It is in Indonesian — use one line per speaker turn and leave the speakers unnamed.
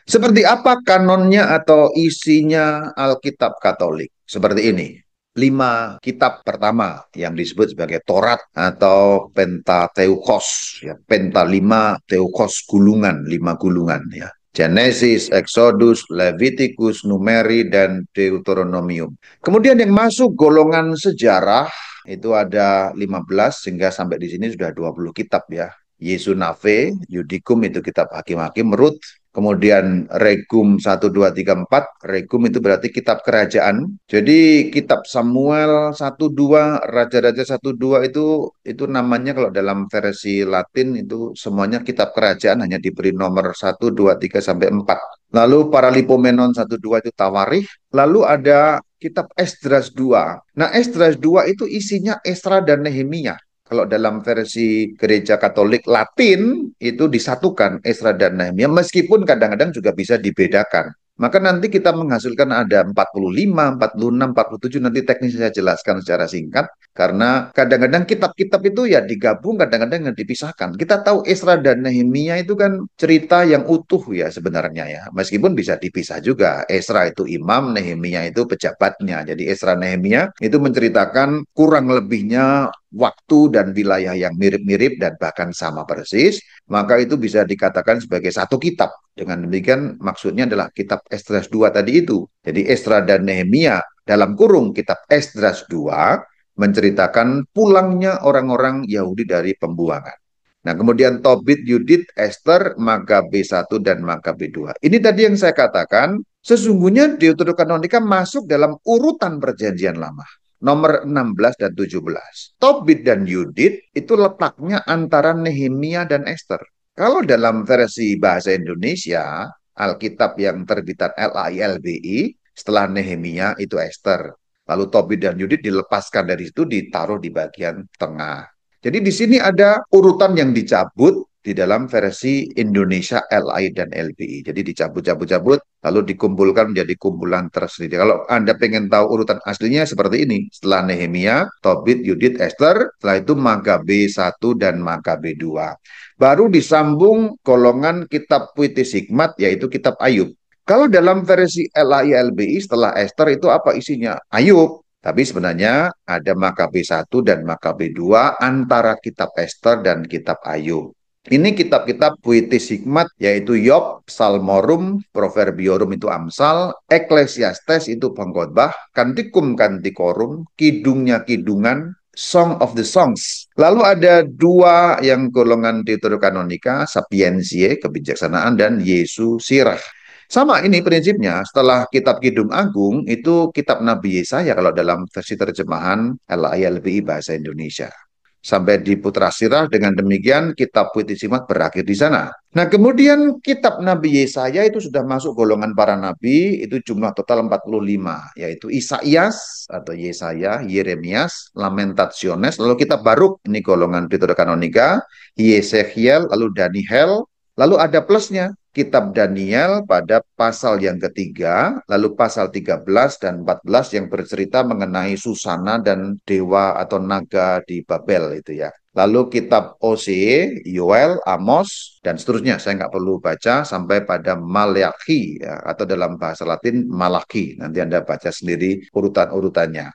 Seperti apa kanonnya atau isinya Alkitab Katolik? Seperti ini. 5 kitab pertama yang disebut sebagai Torat atau Pentateukos, ya, Penta 5 Teukos gulungan, 5 gulungan, ya. Genesis, Exodus, Leviticus, Numeri, dan Deuteronomium. Kemudian yang masuk golongan sejarah itu ada 15 sehingga sampai di sini sudah 20 kitab, ya. Yesunave, Yudikum itu kitab hakim-hakim, Rut, kemudian Regum 1, 2, 3, 4. Regum itu berarti kitab kerajaan. Jadi kitab Samuel 1, 2, Raja-Raja 1, 2 itu namanya kalau dalam versi Latin itu semuanya kitab kerajaan, hanya diberi nomor 1, 2, 3 sampai 4. Lalu Paralipomenon 1, 2 itu Tawarikh. Lalu ada kitab Esdras 2. Nah, Esdras 2 itu isinya Esra dan Nehemia. Kalau dalam versi gereja Katolik Latin itu disatukan Esra dan Nehemia, meskipun kadang-kadang juga bisa dibedakan. Maka nanti kita menghasilkan ada 45, 46, 47, nanti teknis saya jelaskan secara singkat. Karena kadang-kadang kitab-kitab itu ya digabung, kadang-kadang yang dipisahkan. Kita tahu Esra dan Nehemia itu kan cerita yang utuh ya sebenarnya ya. Meskipun bisa dipisah juga. Esra itu imam, Nehemia itu pejabatnya. Jadi Esra Nehemia itu menceritakan kurang lebihnya waktu dan wilayah yang mirip-mirip dan bahkan sama persis, maka itu bisa dikatakan sebagai satu kitab. Dengan demikian maksudnya adalah kitab Esdras 2 tadi itu. Jadi Esra dan Nehemia dalam kurung kitab Esdras 2 menceritakan pulangnya orang-orang Yahudi dari pembuangan. Nah, kemudian Tobit, Yudit, Ester, Magabe 1 dan Magabe 2. Ini tadi yang saya katakan, sesungguhnya Deuterokanonika masuk dalam urutan perjanjian lama. Nomor 16 dan 17. Tobit dan Yudit itu letaknya antara Nehemia dan Ester. Kalau dalam versi bahasa Indonesia, Alkitab yang terbitan LAILBI, setelah Nehemia itu Ester. Lalu Tobit dan Yudit dilepaskan dari situ, ditaruh di bagian tengah. Jadi di sini ada urutan yang dicabut di dalam versi Indonesia LI dan LBI. Jadi dicabut-cabut-cabut, lalu dikumpulkan menjadi kumpulan tersendiri. Kalau Anda pengen tahu urutan aslinya seperti ini. Setelah Nehemia, Tobit, Yudit, Ester, setelah itu Magabe 1 dan Magabe 2. Baru disambung golongan kitab puitis hikmat, yaitu kitab Ayub. Kalau dalam versi LAI-LBI setelah Ester itu apa isinya? Ayub. Tapi sebenarnya ada Makabe 1 dan Makabe 2 antara kitab Ester dan kitab Ayub. Ini kitab-kitab puitis hikmat yaitu Yob, Psalmorum, Proverbiorum itu Amsal, Ecclesiastes itu Pengkhotbah, Canticum Canticorum, Kidungnya Kidungan, Song of the Songs. Lalu ada 2 yang golongan Deuterokanonika, Sapientiae, kebijaksanaan, dan Yesu Sirah. Sama ini prinsipnya, setelah kitab Kidung Agung, itu kitab Nabi Yesaya kalau dalam versi terjemahan LAI-LBI bahasa Indonesia. Sampai di Putra Sirah, dengan demikian kitab Puitis Hikmat berakhir di sana. Nah, kemudian kitab Nabi Yesaya itu sudah masuk golongan para nabi, itu jumlah total 45, yaitu Isaias atau Yesaya, Yeremias, Lamentationes, lalu kitab Baruk, ini golongan Deuterokanonika, Yesekiel, lalu Daniel, lalu ada plusnya, kitab Daniel pada pasal yang ketiga, lalu pasal 13 dan 14 yang bercerita mengenai Susana dan dewa atau naga di Babel itu ya. Lalu kitab Hosea, Yoel, Amos, dan seterusnya. Saya nggak perlu baca sampai pada Maleakhi ya, atau dalam bahasa Latin Malaki. Nanti Anda baca sendiri urutan-urutannya.